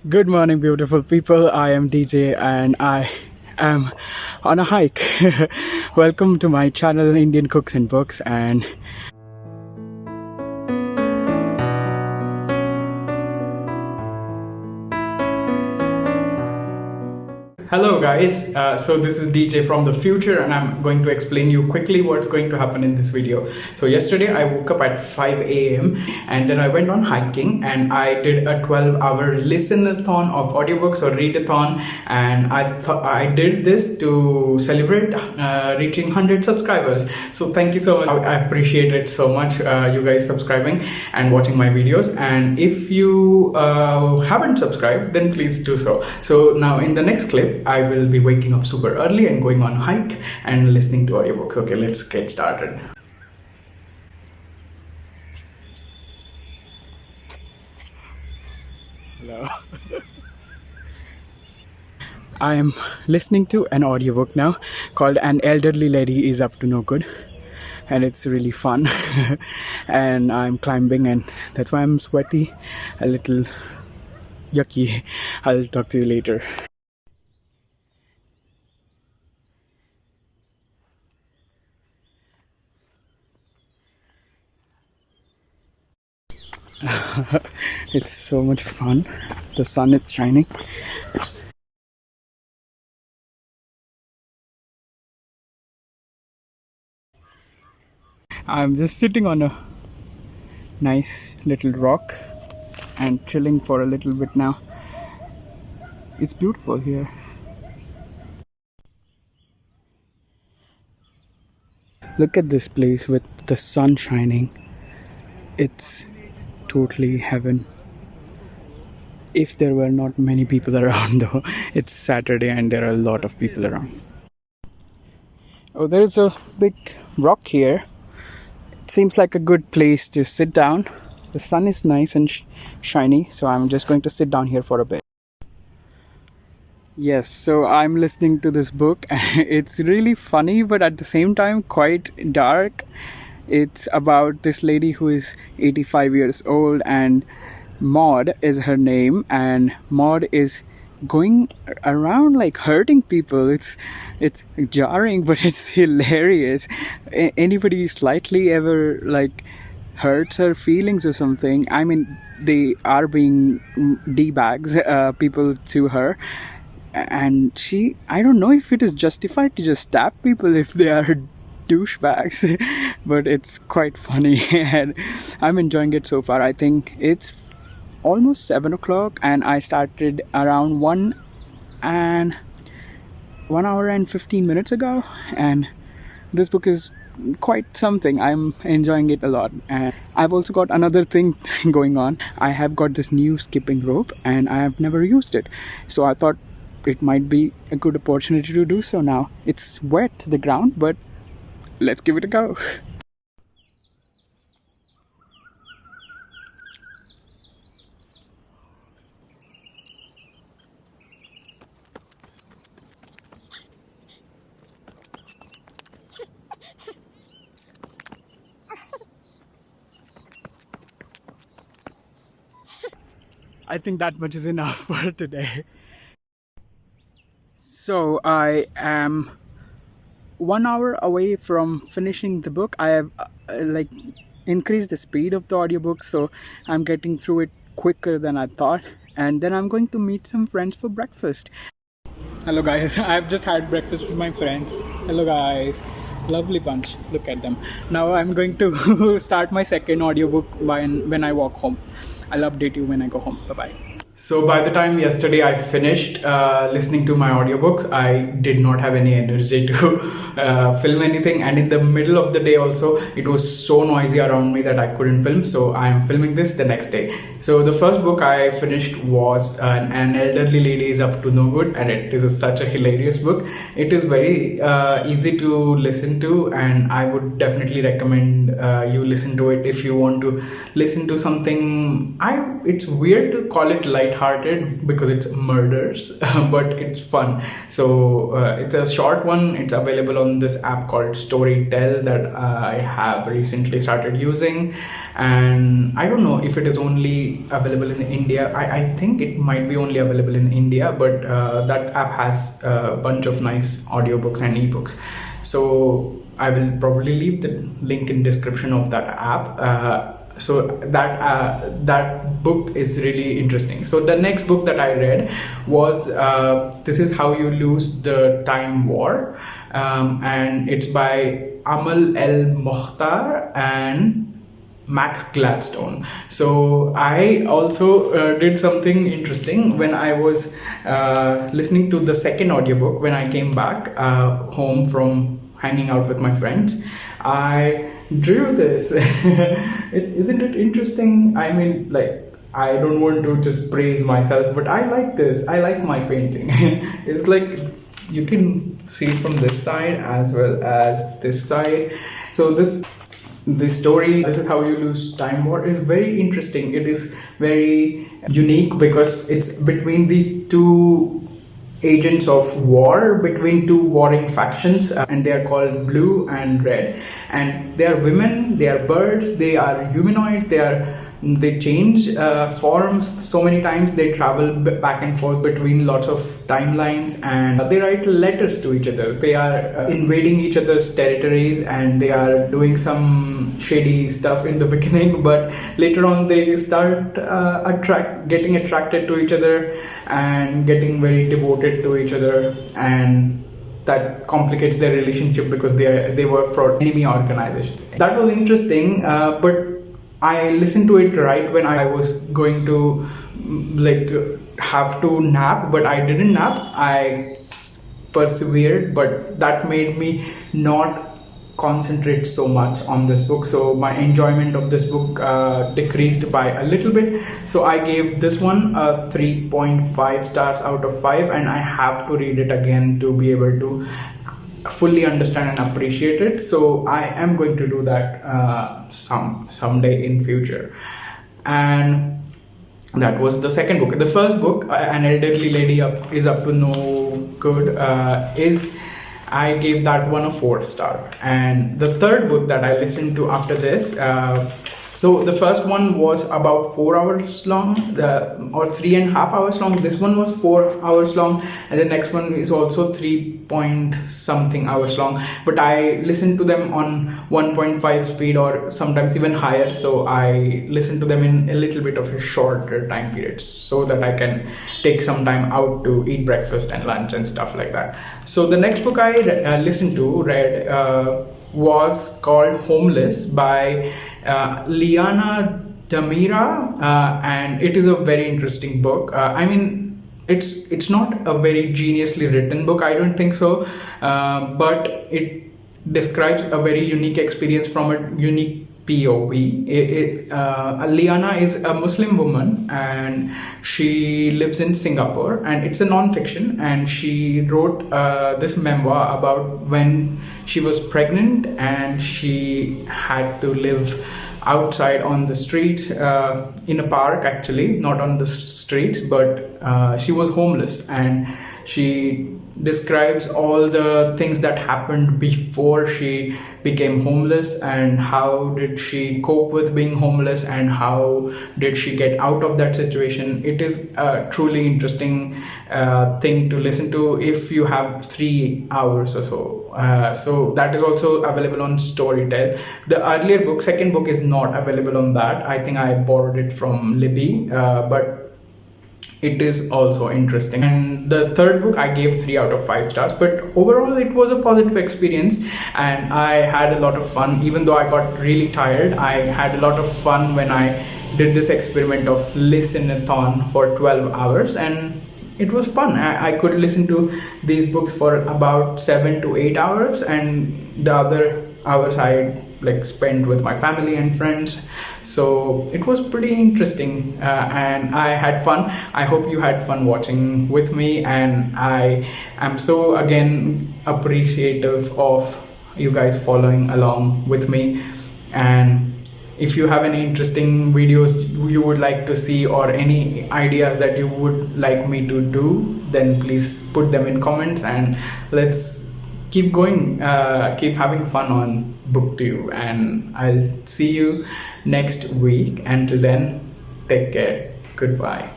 Good morning, beautiful people. I am DJ and I am on a hike. Welcome to my channel, Indian Cooks and Books. And hello, guys. So this is DJ from the future, and I'm going to explain you quickly what's going to happen in this video. So yesterday I woke up at 5 a.m. and then I went on hiking and I did a 12-hour listenathon of audiobooks or readathon, and I did this to celebrate reaching 100 subscribers. So thank you so much. I appreciate it so much, you guys subscribing and watching my videos. And if you haven't subscribed, then please do so. So now in the next clip, I will be waking up super early and going on a hike and listening to audiobooks. Okay, let's get started. Hello. I am listening to an audiobook now called An Elderly Lady is Up to No Good, and it's really fun. And I'm climbing, and that's why I'm sweaty, a little yucky. I'll talk to you later. It's so much fun. The sun is shining. I'm just sitting on a nice little rock and chilling for a little bit now. It's beautiful here. Look at this place with the sun shining. It's totally heaven. If there were not many people around though. It's Saturday and there are a lot of people around. Oh, there is a big rock here. It seems like a good place to sit down. The sun is nice and shiny, so I'm just going to sit down here for a bit. Yes, so I'm listening to this book. It's really funny, but at the same time quite dark. It's about this lady who is 85 years old, and Maud is her name, and Maud is going around like hurting people. It's jarring, but it's hilarious. Anybody slightly ever like hurts her feelings or something, I mean, they are being D-bags, people to her. And I don't know if it is justified to just stab people if they are douchebags, but it's quite funny and I'm enjoying it so far. I think it's almost 7 o'clock and I started around 1 hour and 15 minutes ago, and this book is quite something. I'm enjoying it a lot. And I've also got another thing going on. I have got this new skipping rope and I have never used it, so I thought it might be a good opportunity to do so now. It's wet, the ground, but let's give it a go. I think that much is enough for today. So I am 1 hour away from finishing the book. I have increased the speed of the audiobook, so I'm getting through it quicker than I thought. And then I'm going to meet some friends for breakfast. Hello guys, I've just had breakfast with my friends. Hello guys, lovely bunch, look at them. Now I'm going to start my second audiobook when I walk home. I'll update you when I go home. Bye bye. So by the time yesterday I finished listening to my audiobooks, I did not have any energy to film anything, and in the middle of the day also it was so noisy around me that I couldn't film, so I am filming this the next day. So the first book I finished was An Elderly Lady is Up to No Good, and it is such a hilarious book. It is very easy to listen to, and I would definitely recommend you listen to it if you want to listen to something. It's weird to call it light light-hearted because it's murders, but it's fun. So it's a short one. It's available on this app called Storytel that I have recently started using, and I don't know if it is only available in India. I think it might be only available in India, but that app has a bunch of nice audiobooks and ebooks. So I will probably leave the link in description of that app. So that book is really interesting. So the next book that I read was This Is How You Lose the Time War, and it's by Amal El Mokhtar and Max Gladstone. So I also did something interesting when I was listening to the second audiobook. When I came back home from hanging out with my friends, I drew this. Isn't it interesting? I mean, like, I don't want to just praise myself, but I like this. I like my painting. It's like you can see it from this side as well as this side. So this story, This Is How You Lose Time War, is very interesting. It is very unique because it's between these two agents of war, between two warring factions, and they are called Blue and Red, and they are women, they are birds, they are humanoids, they change forms so many times. They travel back and forth between lots of timelines, and they write letters to each other. They are invading each other's territories, and they are doing some shady stuff in the beginning, but later on they start getting attracted to each other and getting very devoted to each other, and that complicates their relationship because they work for enemy organizations. That was interesting, but I listened to it right when I was going to have to nap, but I didn't nap. I persevered, but that made me not concentrate so much on this book. So my enjoyment of this book decreased by a little bit. So I gave this one a 3.5 stars out of 5, and I have to read it again to be able to fully understand and appreciate it. So I am going to do that someday in future. And that was the second book. The first book, An Elderly Lady is Up to No Good, I gave that one a 4-star. And the third book that I listened to after this, so the first one was about 4 hours long, or 3.5 hours long. This one was 4 hours long, and the next one is also 3-point-something hours long. But I listened to them on 1.5 speed or sometimes even higher. So I listened to them in a little bit of a shorter time period so that I can take some time out to eat breakfast and lunch and stuff like that. So the next book I read was called Homeless by Liana Damira, and it is a very interesting book. I mean, it's not a very geniusly written book, I don't think so, but it describes a very unique experience from a unique POV. Liana is a Muslim woman, and she lives in Singapore, and it's a non-fiction, and she wrote this memoir about when she was pregnant and she had to live outside on the streets, in a park actually, not on the streets, but she was homeless, and she describes all the things that happened before she became homeless, and how did she cope with being homeless, and how did she get out of that situation. It is a truly interesting thing to listen to if you have 3 hours or so. So that is also available on Storytel. The earlier book, second book, is not available on that. I think I borrowed it from Libby, but it is also interesting. And the third book I gave 3 out of 5 stars, but overall it was a positive experience, and I had a lot of fun. Even though I got really tired, I had a lot of fun when I did this experiment of listenathon for 12 hours, and it was fun. I could listen to these books for about 7 to 8 hours, and the other hours I spent with my family and friends. So it was pretty interesting, and I had fun. I hope you had fun watching with me, and I am so again appreciative of you guys following along with me. And if you have any interesting videos you would like to see, or any ideas that you would like me to do, then please put them in comments, and let's keep going, keep having fun on booktube. And I'll see you next week. Until then, take care. Goodbye.